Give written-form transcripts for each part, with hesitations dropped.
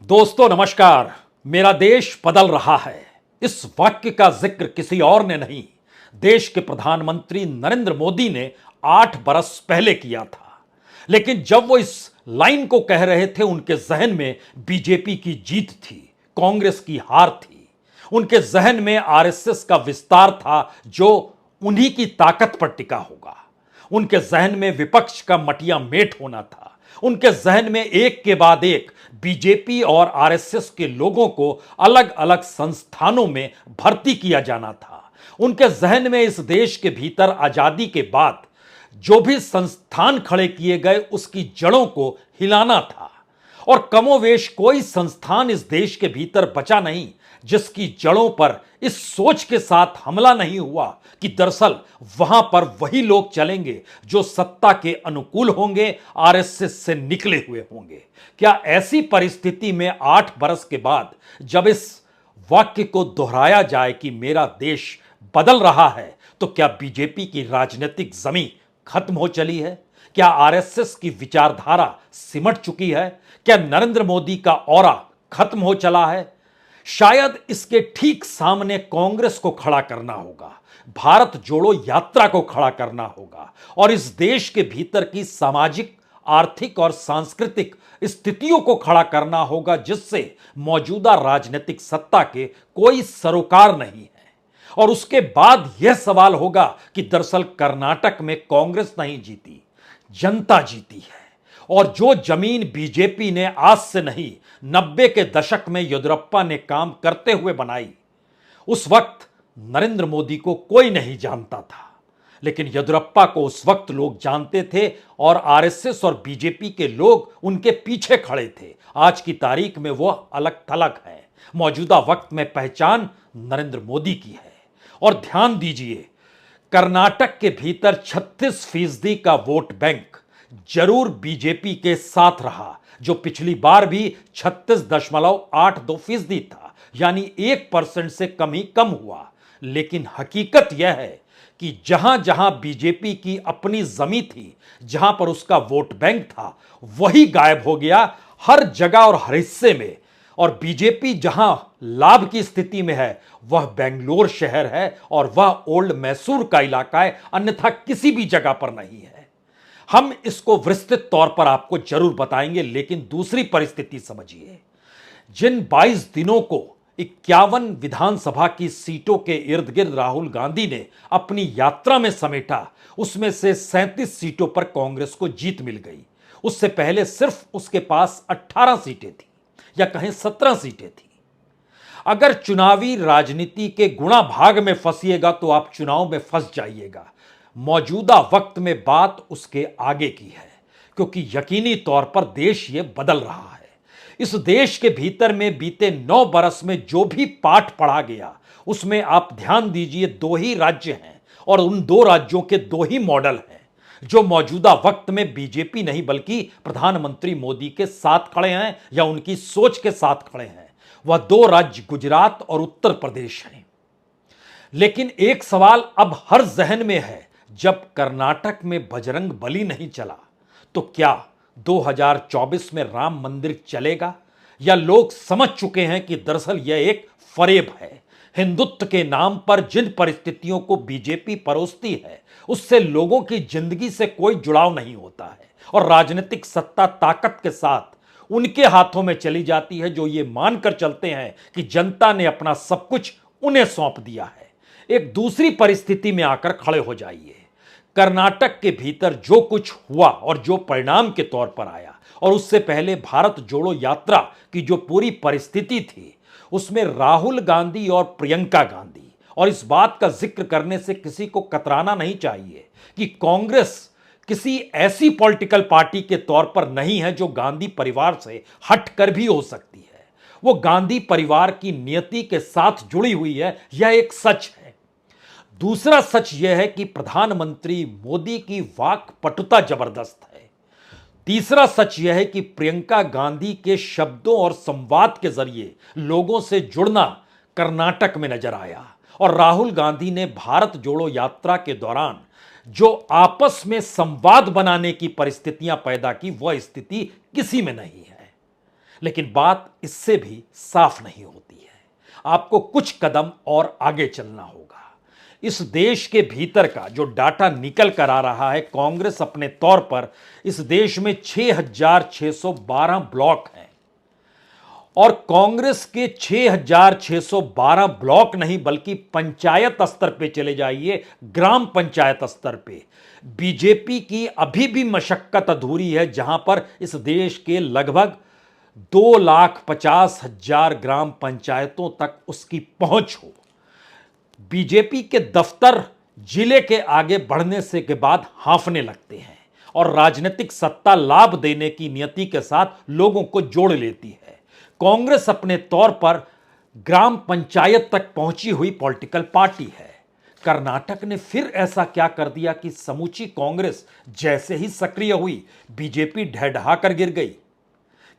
दोस्तों नमस्कार। मेरा देश बदल रहा है। इस वाक्य का जिक्र किसी और ने नहीं, देश के प्रधानमंत्री नरेंद्र मोदी ने 8 बरस पहले किया था। लेकिन जब वो इस लाइन को कह रहे थे, उनके जहन में बीजेपी की जीत थी, कांग्रेस की हार थी। उनके जहन में आरएसएस का विस्तार था, जो उन्हीं की ताकत पर टिका होगा। उनके जहन में विपक्ष का मटिया मेट होना था। उनके जहन में एक के बाद एक बीजेपी और आरएसएस के लोगों को अलग अलग संस्थानों में भर्ती किया जाना था। उनके जहन में इस देश के भीतर आजादी के बाद जो भी संस्थान खड़े किए गए, उसकी जड़ों को हिलाना था। और कमोवेश कोई संस्थान इस देश के भीतर बचा नहीं जिसकी जड़ों पर इस सोच के साथ हमला नहीं हुआ कि दरअसल वहां पर वही लोग चलेंगे जो सत्ता के अनुकूल होंगे, आरएसएस से निकले हुए होंगे। क्या ऐसी परिस्थिति में 8 बरस के बाद जब इस वाक्य को दोहराया जाए कि मेरा देश बदल रहा है, तो क्या बीजेपी की राजनीतिक जमीन खत्म हो चली है? क्या आरएसएस की विचारधारा सिमट चुकी है? क्या नरेंद्र मोदी का ऑरा खत्म हो चला है? शायद इसके ठीक सामने कांग्रेस को खड़ा करना होगा, भारत जोड़ो यात्रा को खड़ा करना होगा और इस देश के भीतर की सामाजिक, आर्थिक और सांस्कृतिक स्थितियों को खड़ा करना होगा, जिससे मौजूदा राजनीतिक सत्ता के कोई सरोकार नहीं है। और उसके बाद यह सवाल होगा कि दरअसल कर्नाटक में कांग्रेस नहीं जीती, जनता जीती है। और जो जमीन बीजेपी ने आज से नहीं, 90 के दशक में येदियुरप्पा ने काम करते हुए बनाई, उस वक्त नरेंद्र मोदी को कोई नहीं जानता था। लेकिन येदियुरप्पा को उस वक्त लोग जानते थे और आरएसएस और बीजेपी के लोग उनके पीछे खड़े थे। आज की तारीख में वो अलग थलग है। मौजूदा वक्त में पहचान नरेंद्र मोदी की है। और ध्यान दीजिए, कर्नाटक के भीतर 36% का वोट बैंक जरूर बीजेपी के साथ रहा, जो पिछली बार भी 36.82% था, यानी 1% से कम हुआ। लेकिन हकीकत यह है कि जहां जहां बीजेपी की अपनी जमी थी, जहां पर उसका वोट बैंक था, वही गायब हो गया हर जगह और हर हिस्से में। और बीजेपी जहां लाभ की स्थिति में है, वह बेंगलोर शहर है और वह ओल्ड मैसूर का इलाका है, अन्यथा किसी भी जगह पर नहीं है। हम इसको विस्तृत तौर पर आपको जरूर बताएंगे, लेकिन दूसरी परिस्थिति समझिए। जिन 22 दिनों को 51 विधानसभा की सीटों के इर्द गिर्द राहुल गांधी ने अपनी यात्रा में समेटा, उसमें से 37 सीटों पर कांग्रेस को जीत मिल गई। उससे पहले सिर्फ उसके पास 18 सीटें थी, या कहें 17 सीटें थी। अगर चुनावी राजनीति के गुणा भाग में फंसिएगा तो आप चुनाव में फंस जाइएगा। मौजूदा वक्त में बात उसके आगे की है, क्योंकि यकीनी तौर पर देश ये बदल रहा है। इस देश के भीतर में बीते 9 बरस में जो भी पाठ पढ़ा गया, उसमें आप ध्यान दीजिए, 2 ही राज्य हैं और उन 2 राज्यों के 2 ही मॉडल हैं जो मौजूदा वक्त में बीजेपी नहीं बल्कि प्रधानमंत्री मोदी के साथ खड़े हैं या उनकी सोच के साथ खड़े हैं। वह 2 राज्य गुजरात और उत्तर प्रदेश हैं। लेकिन एक सवाल अब हर जहन में है, जब कर्नाटक में बजरंग बली नहीं चला, तो क्या 2024 में राम मंदिर चलेगा? या लोग समझ चुके हैं कि दरअसल यह एक फरेब है। हिंदुत्व के नाम पर जिन परिस्थितियों को बीजेपी परोसती है, उससे लोगों की जिंदगी से कोई जुड़ाव नहीं होता है और राजनीतिक सत्ता ताकत के साथ उनके हाथों में चली जाती है, जो ये मानकर चलते हैं कि जनता ने अपना सब कुछ उन्हें सौंप दिया है। एक दूसरी परिस्थिति में आकर खड़े हो जाइए। कर्नाटक के भीतर जो कुछ हुआ और जो परिणाम के तौर पर आया, और उससे पहले भारत जोड़ो यात्रा की जो पूरी परिस्थिति थी, उसमें राहुल गांधी और प्रियंका गांधी, और इस बात का जिक्र करने से किसी को कतराना नहीं चाहिए कि कांग्रेस किसी ऐसी पॉलिटिकल पार्टी के तौर पर नहीं है जो गांधी परिवार से हटकर भी हो सकती है। वो गांधी परिवार की नियति के साथ जुड़ी हुई है, यह एक सच है। दूसरा सच यह है कि प्रधानमंत्री मोदी की वाक पटुता जबरदस्त है। तीसरा सच यह है कि प्रियंका गांधी के शब्दों और संवाद के जरिए लोगों से जुड़ना कर्नाटक में नजर आया, और राहुल गांधी ने भारत जोड़ो यात्रा के दौरान जो आपस में संवाद बनाने की परिस्थितियां पैदा की, वह स्थिति किसी में नहीं है। लेकिन बात इससे भी साफ नहीं होती है। आपको कुछ कदम और आगे चलना होगा। इस देश के भीतर का जो डाटा निकल कर आ रहा है, कांग्रेस अपने तौर पर इस देश में 6,612 ब्लॉक हैं और कांग्रेस के 6,612 ब्लॉक नहीं बल्कि पंचायत स्तर पे चले जाइए, ग्राम पंचायत स्तर पे बीजेपी की अभी भी मशक्कत अधूरी है, जहां पर इस देश के लगभग 2,50,000 ग्राम पंचायतों तक उसकी पहुंच हो। बीजेपी के दफ्तर जिले के आगे बढ़ने से के बाद हांफने लगते हैं और राजनीतिक सत्ता लाभ देने की नियति के साथ लोगों को जोड़ लेती है। कांग्रेस अपने तौर पर ग्राम पंचायत तक पहुंची हुई पॉलिटिकल पार्टी है। कर्नाटक ने फिर ऐसा क्या कर दिया कि समूची कांग्रेस जैसे ही सक्रिय हुई, बीजेपी ढह कर गिर गई।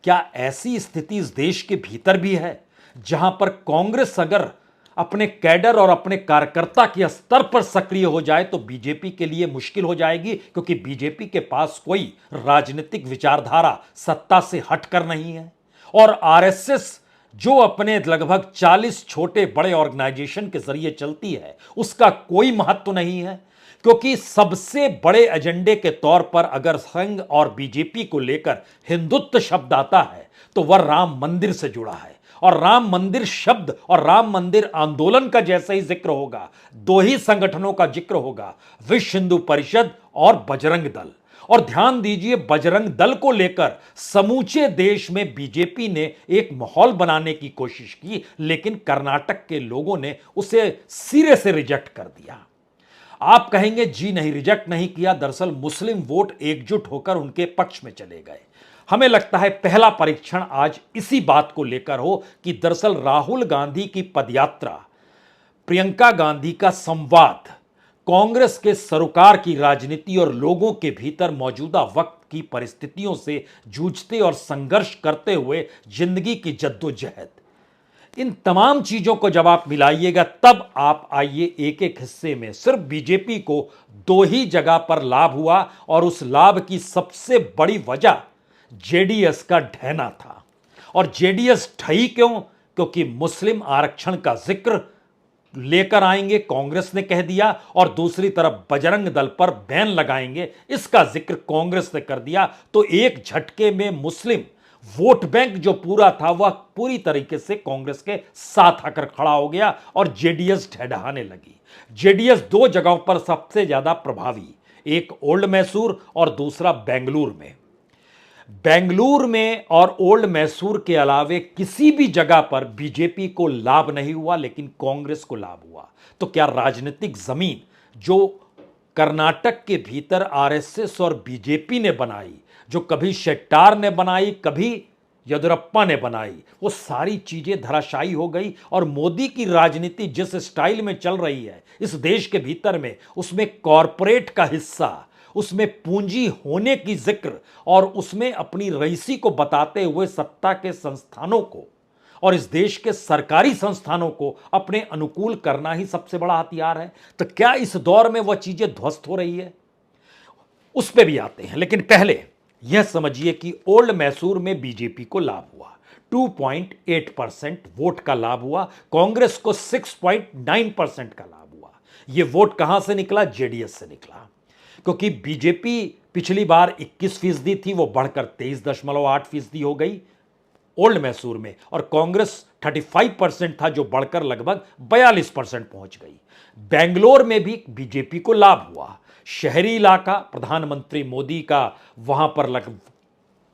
क्या ऐसी स्थिति इस देश के भीतर भी है, जहां पर कांग्रेस अगर अपने कैडर और अपने कार्यकर्ता के स्तर पर सक्रिय हो जाए तो बीजेपी के लिए मुश्किल हो जाएगी, क्योंकि बीजेपी के पास कोई राजनीतिक विचारधारा सत्ता से हटकर नहीं है और आरएसएस जो अपने लगभग 40 छोटे बड़े ऑर्गेनाइजेशन के जरिए चलती है, उसका कोई महत्व नहीं है, क्योंकि सबसे बड़े एजेंडे के तौर पर अगर संघ और बीजेपी को लेकर हिंदुत्व शब्द आता है तो वह राम मंदिर से जुड़ा है। और राम मंदिर शब्द और राम मंदिर आंदोलन का जैसे ही जिक्र होगा, दो ही संगठनों का जिक्र होगा, विश्व हिंदू परिषद और बजरंग दल। और ध्यान दीजिए, बजरंग दल को लेकर समूचे देश में बीजेपी ने एक माहौल बनाने की कोशिश की, लेकिन कर्नाटक के लोगों ने उसे सिरे से रिजेक्ट कर दिया। आप कहेंगे जी नहीं, रिजेक्ट नहीं किया, दरअसल मुस्लिम वोट एकजुट होकर उनके पक्ष में चले गए। हमें लगता है पहला परीक्षण आज इसी बात को लेकर हो कि दरअसल राहुल गांधी की पदयात्रा, प्रियंका गांधी का संवाद, कांग्रेस के सरोकार की राजनीति और लोगों के भीतर मौजूदा वक्त की परिस्थितियों से जूझते और संघर्ष करते हुए जिंदगी की जद्दोजहद, इन तमाम चीजों को जब आप मिलाइएगा तब आप आइए एक एक हिस्से में। सिर्फ बीजेपी को दो ही जगह पर लाभ हुआ और उस लाभ की सबसे बड़ी वजह जेडीएस का ढहना था। और जेडीएस ढही क्यों? क्योंकि मुस्लिम आरक्षण का जिक्र लेकर आएंगे, कांग्रेस ने कह दिया, और दूसरी तरफ बजरंग दल पर बैन लगाएंगे, इसका जिक्र कांग्रेस ने कर दिया। तो एक झटके में मुस्लिम वोट बैंक जो पूरा था वह पूरी तरीके से कांग्रेस के साथ आकर खड़ा हो गया और जेडीएस ढहने लगी। जेडीएस दो जगहों पर सबसे ज्यादा प्रभावी, एक ओल्ड मैसूर और दूसरा बेंगलुरु में। बेंगलुरु में और ओल्ड मैसूर के अलावे किसी भी जगह पर बीजेपी को लाभ नहीं हुआ, लेकिन कांग्रेस को लाभ हुआ। तो क्या राजनीतिक जमीन जो कर्नाटक के भीतर आरएसएस और बीजेपी ने बनाई, जो कभी शेट्टार ने बनाई, कभी येदियुरप्पा ने बनाई, वो सारी चीजें धराशायी हो गई। और मोदी की राजनीति जिस स्टाइल में चल रही है इस देश के भीतर में, उसमें कॉरपोरेट का हिस्सा, उसमें पूंजी होने की जिक्र और उसमें अपनी रईसी को बताते हुए सत्ता के संस्थानों को और इस देश के सरकारी संस्थानों को अपने अनुकूल करना ही सबसे बड़ा हथियार है। तो क्या इस दौर में वह चीजें ध्वस्त हो रही है? उस पर भी आते हैं, लेकिन पहले यह समझिए कि ओल्ड मैसूर में बीजेपी को लाभ हुआ, 2.8% वोट का लाभ हुआ, कांग्रेस को 6.9% का लाभ हुआ। यह वोट कहां से निकला? जेडीएस से निकला, क्योंकि बीजेपी पिछली बार 21% थी, वो बढ़कर 23.8% हो गई ओल्ड मैसूर में, और कांग्रेस 35% था जो बढ़कर लगभग 42% पहुंच गई। बेंगलोर में भी बीजेपी को लाभ हुआ। शहरी इलाका, प्रधानमंत्री मोदी का वहां पर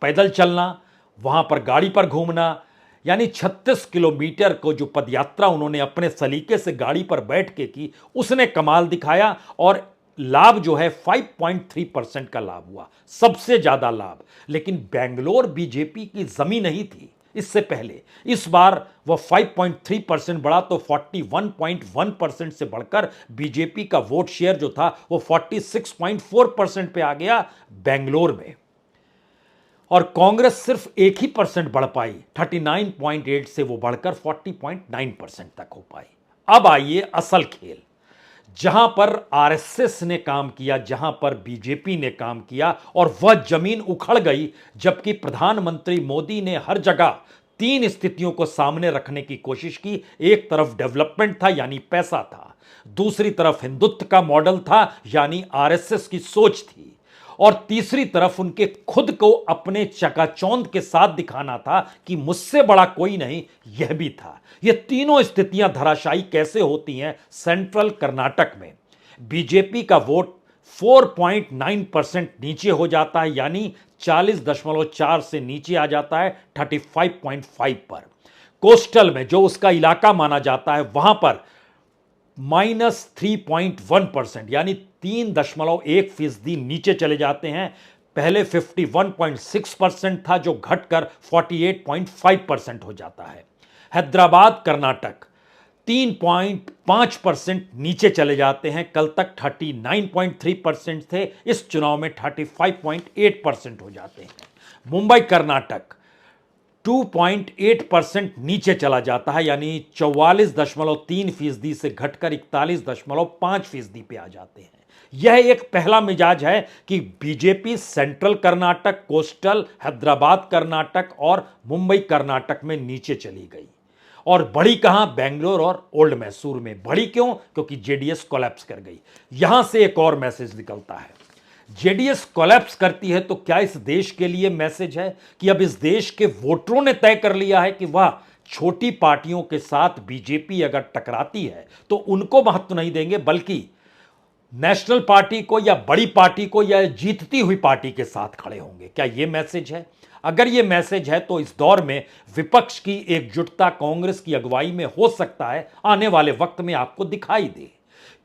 पैदल चलना, वहां पर गाड़ी पर घूमना, यानी 36 किलोमीटर को जो पदयात्रा उन्होंने अपने सलीके से गाड़ी पर बैठ के की, उसने कमाल दिखाया और लाभ जो है 5.3% का लाभ हुआ, सबसे ज्यादा लाभ। लेकिन बेंगलोर बीजेपी की जमीन नहीं थी इससे पहले, इस बार वह 5.3% बढ़ा तो 41.1% से बढ़कर बीजेपी का वोट शेयर जो था वो 46.4% पे आ गया बेंगलोर में। और कांग्रेस सिर्फ 1% बढ़ पाई, 39.8 से वो बढ़कर 40.9% तक हो पाई। अब आइए असल खेल। जहां पर आरएसएस ने काम किया, जहां पर बीजेपी ने काम किया, और वह जमीन उखड़ गई, जबकि प्रधानमंत्री मोदी ने हर जगह तीन स्थितियों को सामने रखने की कोशिश की। एक तरफ डेवलपमेंट था यानी पैसा था, दूसरी तरफ हिंदुत्व का मॉडल था यानी आरएसएस की सोच थी, और तीसरी तरफ उनके खुद को अपने चकाचौंध के साथ दिखाना था कि मुझसे बड़ा कोई नहीं, यह भी था। ये तीनों स्थितियां धराशायी कैसे होती हैं सेंट्रल कर्नाटक में? बीजेपी का वोट 4.9% नीचे हो जाता है, यानी 40.4 से नीचे आ जाता है 35.5 पर। कोस्टल में, जो उसका इलाका माना जाता है, वहां पर -3.1%, यानी 3.1% नीचे चले जाते हैं। पहले 51.6% था, जो घटकर 48.5% हो जाता है। हैदराबाद कर्नाटक 3.5% नीचे चले जाते हैं, कल तक 39.3% थे, इस चुनाव में 35.8% हो जाते हैं। मुंबई कर्नाटक 2.8% नीचे चला जाता है, यानी 44.3% से घटकर 41.5% पे आ जाते हैं। यह एक पहला मिजाज है कि BJP central Karnataka, coastal, Hyderabad Karnataka और मुंबई कर्नाटक में नीचे चली गई। और बढ़ी कहां? बेंगलोर और ओल्ड मैसूर में। बढ़ी क्यों? क्योंकि जेडीएस कोलैप्स कर गई। यहां से एक और मैसेज निकलता है, जेडीएस कोलैप्स करती है तो क्या इस देश के लिए मैसेज है कि अब इस देश के वोटरों ने तय कर लिया है कि वह छोटी पार्टियों के साथ बीजेपी अगर टकराती है तो उनको महत्व नहीं देंगे, बल्कि नेशनल पार्टी को या बड़ी पार्टी को या जीतती हुई पार्टी के साथ खड़े होंगे? क्या यह मैसेज है? अगर यह मैसेज है तो इस दौर में विपक्ष की एकजुटता कांग्रेस की अगुवाई में हो सकता है आने वाले वक्त में आपको दिखाई दे,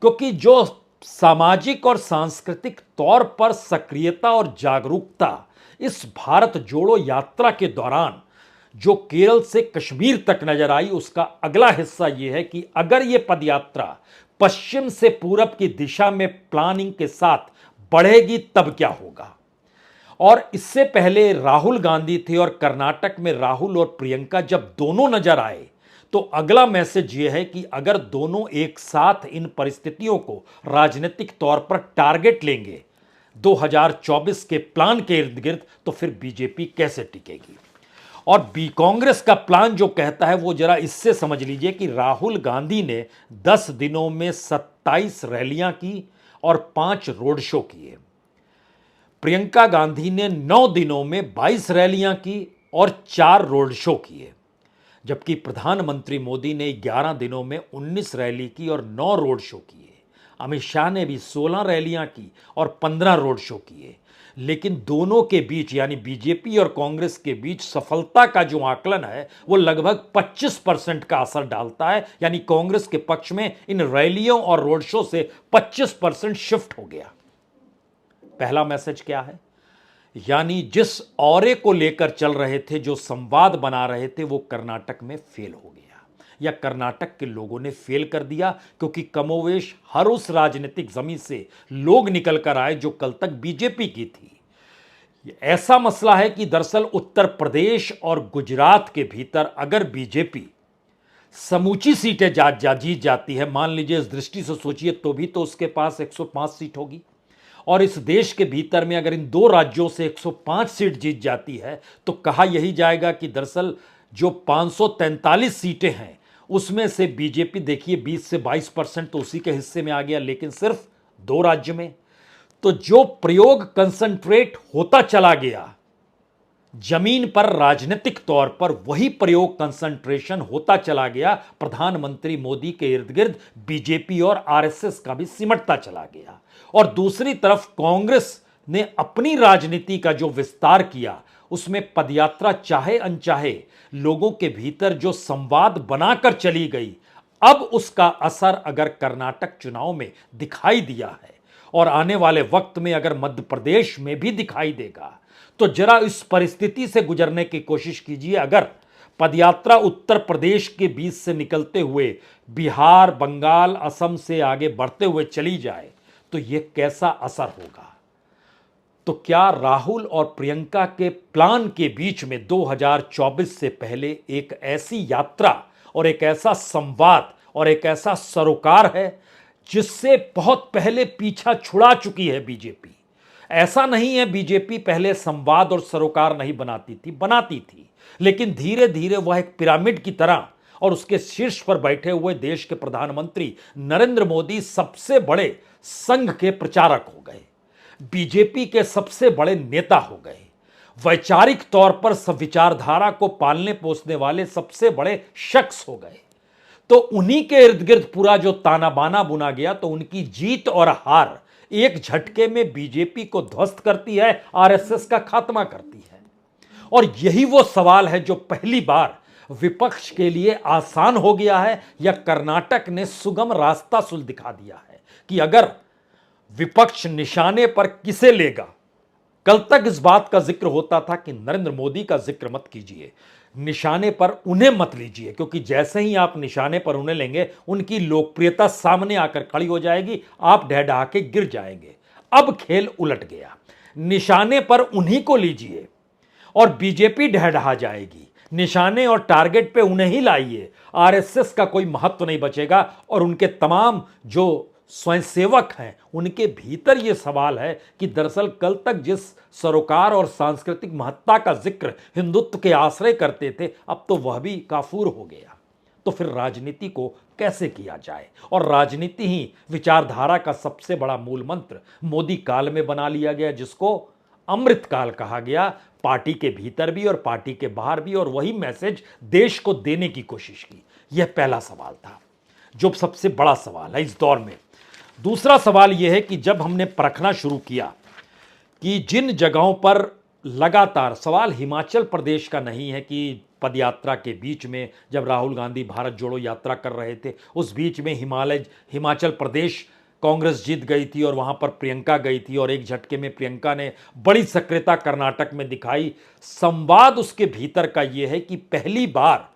क्योंकि जो सामाजिक और सांस्कृतिक तौर पर सक्रियता और जागरूकता इस भारत जोड़ो यात्रा के दौरान जो केरल से कश्मीर तक नजर आई, उसका अगला हिस्सा यह है कि अगर यह पदयात्रा पश्चिम से पूरब की दिशा में प्लानिंग के साथ बढ़ेगी तब क्या होगा। और इससे पहले राहुल गांधी थे और कर्नाटक में राहुल और प्रियंका जब दोनों नजर आए तो अगला मैसेज यह है कि अगर दोनों एक साथ इन परिस्थितियों को राजनीतिक तौर पर टारगेट लेंगे 2024 के प्लान के इर्द गिर्द, तो फिर बीजेपी कैसे टिकेगी। और कांग्रेस का प्लान जो कहता है वो जरा इससे समझ लीजिए कि राहुल गांधी ने 10 दिनों में 27 रैलियां की और 5 रोड शो किए। प्रियंका गांधी ने 9 दिनों में 22 रैलियां की और 4 रोड शो किए, जबकि प्रधानमंत्री मोदी ने 11 दिनों में 19 रैली की और 9 रोड शो किए। अमित शाह ने भी 16 रैलियां की और 15 रोड शो किए। लेकिन दोनों के बीच, यानी बीजेपी और कांग्रेस के बीच सफलता का जो आकलन है वो लगभग 25% का असर डालता है, यानी कांग्रेस के पक्ष में इन रैलियों और रोड शो से 25% शिफ्ट हो गया। पहला मैसेज क्या है? यानी जिस औरे को लेकर चल रहे थे, जो संवाद बना रहे थे, वो कर्नाटक में फेल हो गया, या कर्नाटक के लोगों ने फेल कर दिया, क्योंकि कमोवेश हर उस राजनीतिक जमीन से लोग निकल कर आए जो कल तक बीजेपी की थी। ऐसा मसला है कि दरअसल उत्तर प्रदेश और गुजरात के भीतर अगर बीजेपी समूची सीटें जीत जाती है, मान लीजिए इस दृष्टि से सोचिए, तो भी तो उसके पास 105 सीट होगी। और इस देश के भीतर में अगर इन 2 राज्यों से 105 सीट जीत जाती है तो कहा यही जाएगा कि दरअसल जो 543 सीटें हैं उसमें से बीजेपी देखिए 20 से 22% तो उसी के हिस्से में आ गया, लेकिन सिर्फ 2 राज्य में। तो जो प्रयोग कंसंट्रेट होता चला गया जमीन पर राजनीतिक तौर पर, वही प्रयोग कंसंट्रेशन होता चला गया प्रधानमंत्री मोदी के इर्द गिर्द, बीजेपी और आरएसएस का भी सिमटता चला गया। और दूसरी तरफ कांग्रेस ने अपनी राजनीति का जो विस्तार किया, उसमें पदयात्रा चाहे अनचाहे लोगों के भीतर जो संवाद बनाकर चली गई, अब उसका असर अगर कर्नाटक चुनाव में दिखाई दिया है और आने वाले वक्त में अगर मध्य प्रदेश में भी दिखाई देगा, तो जरा इस परिस्थिति से गुजरने की कोशिश कीजिए। अगर पदयात्रा उत्तर प्रदेश के बीच से निकलते हुए बिहार, बंगाल, असम से आगे बढ़ते हुए चली जाए तो यह कैसा असर होगा। तो क्या राहुल और प्रियंका के प्लान के बीच में 2024 से पहले एक ऐसी यात्रा और एक ऐसा संवाद और एक ऐसा सरोकार है जिससे बहुत पहले पीछा छुड़ा चुकी है बीजेपी। ऐसा नहीं है बीजेपी पहले संवाद और सरोकार नहीं बनाती थी, लेकिन धीरे धीरे वह एक पिरामिड की तरह और उसके शीर्ष पर बैठे हुए देश के प्रधानमंत्री नरेंद्र मोदी सबसे बड़े संघ के प्रचारक हो गए, बीजेपी के सबसे बड़े नेता हो गए, वैचारिक तौर पर सब विचारधारा को पालने पोसने वाले सबसे बड़े शख्स हो गए। तो उन्हीं के इर्द गिर्द पूरा जो ताना बाना बुना गया, तो उनकी जीत और हार एक झटके में बीजेपी को ध्वस्त करती है, आरएसएस का खात्मा करती है। और यही वो सवाल है जो पहली बार विपक्ष के लिए आसान हो गया है, या कर्नाटक ने सुगम रास्ता सुल दिखा दिया है कि अगर विपक्ष निशाने पर किसे लेगा। कल तक इस बात का जिक्र होता था कि नरेंद्र मोदी का जिक्र मत कीजिए, निशाने पर उन्हें मत लीजिए, क्योंकि जैसे ही आप निशाने पर उन्हें लेंगे उनकी लोकप्रियता सामने आकर खड़ी हो जाएगी, आप ढह के गिर जाएंगे। अब खेल उलट गया, निशाने पर उन्हीं को लीजिए और बीजेपी ढह जाएगी। निशाने और टारगेट पे उन्हें ही लाइए, आरएसएस का कोई महत्व नहीं बचेगा। और उनके तमाम जो स्वयंसेवक हैं उनके भीतर यह सवाल है कि दरअसल कल तक जिस सरोकार और सांस्कृतिक महत्ता का जिक्र हिंदुत्व के आश्रय करते थे, अब तो वह भी काफूर हो गया। तो फिर राजनीति को कैसे किया जाए? और राजनीति ही विचारधारा का सबसे बड़ा मूल मंत्र मोदी काल में बना लिया गया, जिसको अमृत काल कहा गया, पार्टी के भीतर भी और पार्टी के बाहर भी, और वही मैसेज देश को देने की कोशिश की। यह पहला सवाल था जो सबसे बड़ा सवाल है इस दौर में। दूसरा सवाल यह है कि जब हमने परखना शुरू किया कि जिन जगहों पर लगातार, सवाल हिमाचल प्रदेश का नहीं है कि पदयात्रा के बीच में जब राहुल गांधी भारत जोड़ो यात्रा कर रहे थे, उस बीच में हिमाचल प्रदेश कांग्रेस जीत गई थी और वहां पर प्रियंका गई थी और एक झटके में प्रियंका ने बड़ी सक्रियता कर्नाटक में दिखाई। संवाद उसके भीतर का यह है कि पहली बार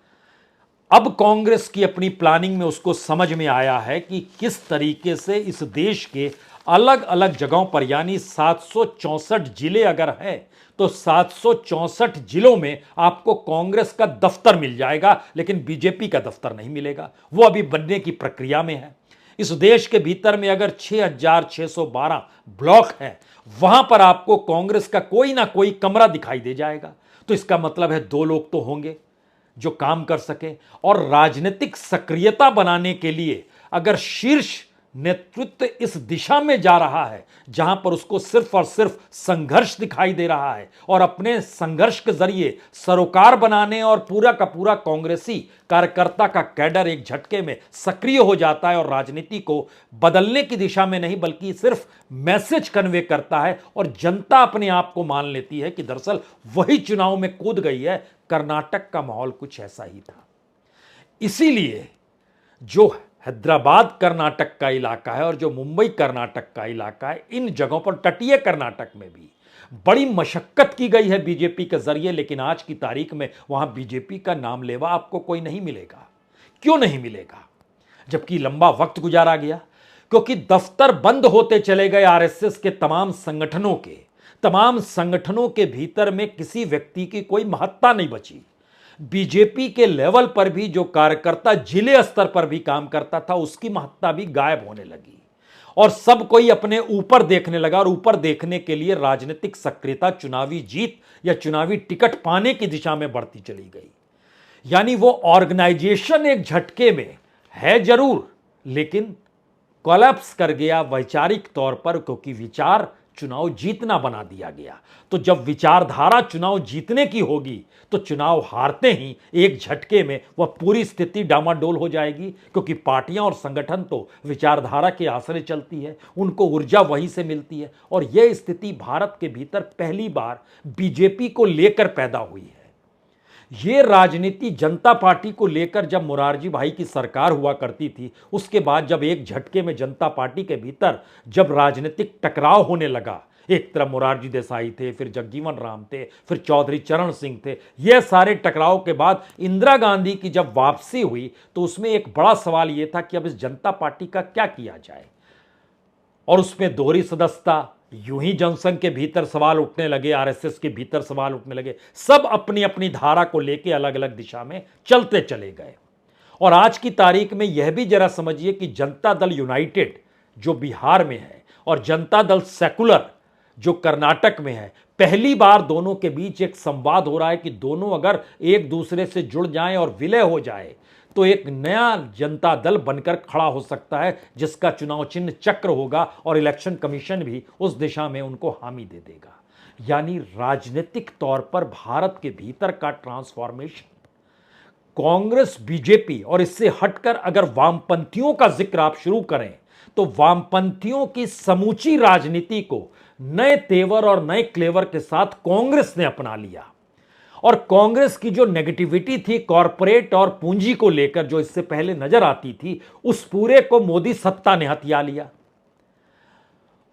अब कांग्रेस की अपनी प्लानिंग में उसको समझ में आया है कि किस तरीके से इस देश के अलग अलग जगहों पर, यानी 764 जिले अगर हैं तो 764 जिलों में आपको कांग्रेस का दफ्तर मिल जाएगा, लेकिन बीजेपी का दफ्तर नहीं मिलेगा। वो अभी बनने की प्रक्रिया में है। इस देश के भीतर में अगर 6612 ब्लॉक हैं, वहां पर आपको कांग्रेस का कोई ना कोई कमरा दिखाई दे जाएगा। तो इसका मतलब है 2 लोग तो होंगे जो काम कर सके। और राजनीतिक सक्रियता बनाने के लिए अगर शीर्ष नेतृत्व इस दिशा में जा रहा है जहां पर उसको सिर्फ और सिर्फ संघर्ष दिखाई दे रहा है और अपने संघर्ष के जरिए सरोकार बनाने और पूरा का पूरा कांग्रेसी कार्यकर्ता का कैडर एक झटके में सक्रिय हो जाता है और राजनीति को बदलने की दिशा में नहीं बल्कि सिर्फ मैसेज कन्वे करता है, और जनता अपने आप को मान लेती है कि दरअसल वही चुनाव में कूद गई है। कर्नाटक का माहौल कुछ ऐसा ही था। इसीलिए जो हैदराबाद कर्नाटक का इलाका है और जो मुंबई कर्नाटक का इलाका है, इन जगहों पर, तटीय कर्नाटक में भी बड़ी मशक्कत की गई है बीजेपी के जरिए, लेकिन आज की तारीख में वहां बीजेपी का नाम लेवा आपको कोई नहीं मिलेगा। क्यों नहीं मिलेगा? जबकि लंबा वक्त गुजारा गया, क्योंकि दफ्तर बंद होते चले गए आरएसएस के तमाम संगठनों के भीतर में किसी व्यक्ति की कोई महत्ता नहीं बची। बीजेपी के लेवल पर भी जो कार्यकर्ता जिले स्तर पर भी काम करता था, उसकी महत्ता भी गायब होने लगी और सब कोई अपने ऊपर देखने लगा। और ऊपर देखने के लिए राजनीतिक सक्रियता चुनावी जीत या चुनावी टिकट पाने की दिशा में बढ़ती चली गई। यानी वो ऑर्गेनाइजेशन एक झटके में है जरूर, लेकिन कोलैप्स कर गया वैचारिक तौर पर, क्योंकि विचार चुनाव जीतना बना दिया गया। तो जब विचारधारा चुनाव जीतने की होगी तो चुनाव हारते ही एक झटके में वह पूरी स्थिति डामाडोल हो जाएगी, क्योंकि पार्टियां और संगठन तो विचारधारा के आश्रय चलती है, उनको ऊर्जा वहीं से मिलती है। और यह स्थिति भारत के भीतर पहली बार बीजेपी को लेकर पैदा हुई है। यह राजनीति जनता पार्टी को लेकर जब मोरारजी भाई की सरकार हुआ करती थी, उसके बाद जब एक झटके में जनता पार्टी के भीतर जब राजनीतिक टकराव होने लगा, एक तरफ मोरारजी देसाई थे, फिर जगजीवन राम थे, फिर चौधरी चरण सिंह थे, यह सारे टकराव के बाद इंदिरा गांधी की जब वापसी हुई तो उसमें एक बड़ा सवाल यह था कि अब इस जनता पार्टी का क्या किया जाए। और उसमें दोहरी सदस्यता, यूं ही जनसंघ के भीतर सवाल उठने लगे, आरएसएस के भीतर सवाल उठने लगे, सब अपनी अपनी धारा को लेकर अलग अलग दिशा में चलते चले गए। और आज की तारीख में यह भी जरा समझिए कि जनता दल यूनाइटेड जो बिहार में है और जनता दल सेकुलर जो कर्नाटक में है, पहली बार दोनों के बीच एक संवाद हो रहा है कि दोनों अगर एक दूसरे से जुड़ जाएं और विलय हो जाए तो एक नया जनता दल बनकर खड़ा हो सकता है, जिसका चुनाव चिन्ह चक्र होगा और इलेक्शन कमीशन भी उस दिशा में उनको हामी दे देगा। यानी राजनीतिक तौर पर भारत के भीतर का ट्रांसफॉर्मेशन, कांग्रेस बीजेपी और इससे हटकर अगर वामपंथियों का जिक्र आप शुरू करें तो वामपंथियों की समूची राजनीति को नए तेवर और नए क्लेवर के साथ कांग्रेस ने अपना लिया। और कांग्रेस की जो नेगेटिविटी थी कॉरपोरेट और पूंजी को लेकर जो इससे पहले नजर आती थी, उस पूरे को मोदी सत्ता ने हथिया लिया।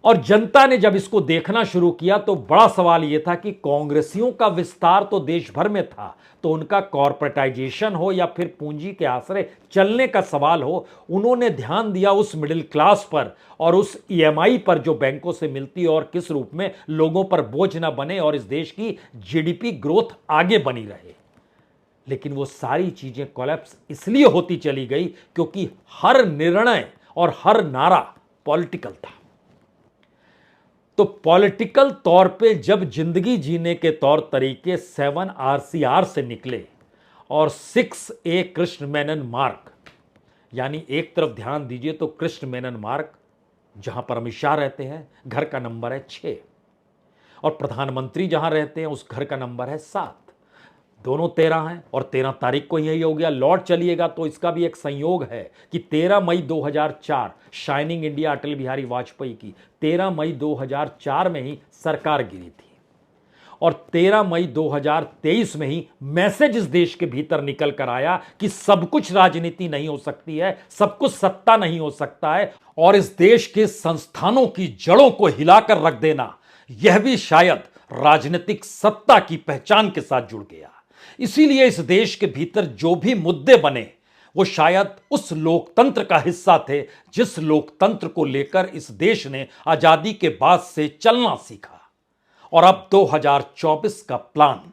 और जनता ने जब इसको देखना शुरू किया तो बड़ा सवाल यह था कि कांग्रेसियों का विस्तार तो देश भर में था, तो उनका कॉर्पोरेटाइजेशन हो या फिर पूंजी के आश्रय चलने का सवाल हो, उन्होंने ध्यान दिया उस मिडिल क्लास पर और उस ईएमआई पर जो बैंकों से मिलती और किस रूप में लोगों पर बोझ ना बने और इस देश की जीडीपी ग्रोथ आगे बनी रहे। लेकिन वो सारी चीजें कोलैप्स इसलिए होती चली गई क्योंकि हर निर्णय और हर नारा पॉलिटिकल था। तो पॉलिटिकल तौर पे जब जिंदगी जीने के तौर तरीके 7 RCR से निकले और 6A कृष्ण मेनन मार्ग, यानी एक तरफ ध्यान दीजिए तो कृष्ण मेनन मार्ग जहां पर अमित शाह रहते हैं घर का नंबर है 6 और प्रधानमंत्री जहां रहते हैं उस घर का नंबर है 7, दोनों 13 हैं और 13 तारीख को यही हो गया। लौट चलिएगा तो इसका भी एक संयोग है कि 13 मई 2004 शाइनिंग इंडिया अटल बिहारी वाजपेयी की 13 मई 2004 में ही सरकार गिरी थी और 13 मई 2023 में ही मैसेज इस देश के भीतर निकल कर आया कि सब कुछ राजनीति नहीं हो सकती है, सब कुछ सत्ता नहीं हो सकता है और इस देश के संस्थानों की जड़ों को हिलाकर रख देना यह भी शायद राजनीतिक सत्ता की पहचान के साथ जुड़ गया। इसीलिए इस देश के भीतर जो भी मुद्दे बने वो शायद उस लोकतंत्र का हिस्सा थे जिस लोकतंत्र को लेकर इस देश ने आजादी के बाद से चलना सीखा। और अब 2024 का प्लान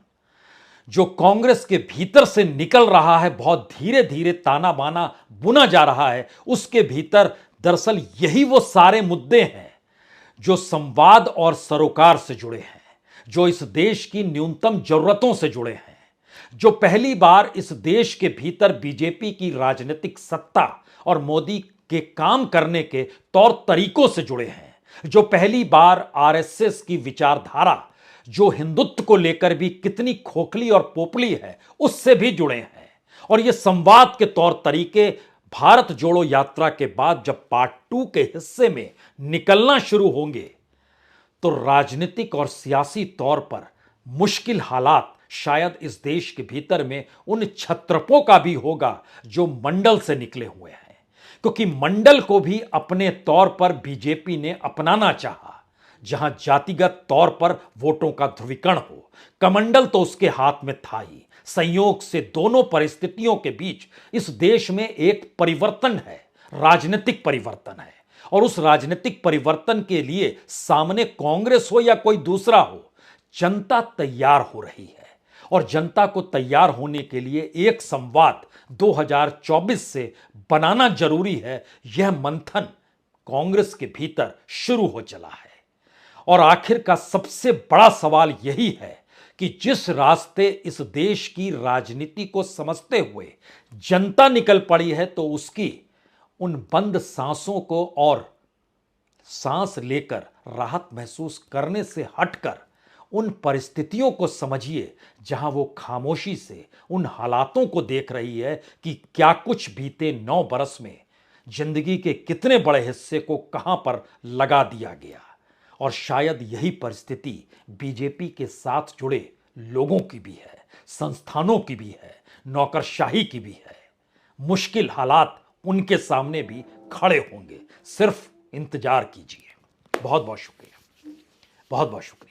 जो कांग्रेस के भीतर से निकल रहा है, बहुत धीरे धीरे ताना बाना बुना जा रहा है, उसके भीतर दरअसल यही वो सारे मुद्दे हैं जो संवाद और सरोकार से जुड़े हैं, जो इस देश की न्यूनतम जरूरतों से जुड़े हैं, जो पहली बार इस देश के भीतर बीजेपी की राजनीतिक सत्ता और मोदी के काम करने के तौर तरीकों से जुड़े हैं, जो पहली बार आरएसएस की विचारधारा जो हिंदुत्व को लेकर भी कितनी खोखली और पोपली है उससे भी जुड़े हैं। और ये संवाद के तौर तरीके भारत जोड़ो यात्रा के बाद जब पार्ट 2 के हिस्से में निकलना शुरू होंगे तो राजनीतिक और सियासी तौर पर मुश्किल हालात शायद इस देश के भीतर में उन छत्रपों का भी होगा जो मंडल से निकले हुए हैं, क्योंकि मंडल को भी अपने तौर पर बीजेपी ने अपनाना चाहा, जहां जातिगत तौर पर वोटों का ध्रुवीकरण हो। कमंडल तो उसके हाथ में था ही। संयोग से दोनों परिस्थितियों के बीच इस देश में एक परिवर्तन है, राजनीतिक परिवर्तन है, और उस राजनीतिक परिवर्तन के लिए सामने कांग्रेस हो या कोई दूसरा हो, जनता तैयार हो रही है। और जनता को तैयार होने के लिए एक संवाद 2024 से बनाना जरूरी है। यह मंथन कांग्रेस के भीतर शुरू हो चला है। और आखिर का सबसे बड़ा सवाल यही है कि जिस रास्ते इस देश की राजनीति को समझते हुए जनता निकल पड़ी है, तो उसकी उन बंद सांसों को और सांस लेकर राहत महसूस करने से हटकर उन परिस्थितियों को समझिए जहां वो खामोशी से उन हालातों को देख रही है कि क्या कुछ बीते 9 बरस में जिंदगी के कितने बड़े हिस्से को कहां पर लगा दिया गया। और शायद यही परिस्थिति बीजेपी के साथ जुड़े लोगों की भी है, संस्थानों की भी है, नौकरशाही की भी है। मुश्किल हालात उनके सामने भी खड़े होंगे, सिर्फ इंतजार कीजिए। बहुत बहुत शुक्रिया, बहुत बहुत शुक्रिया।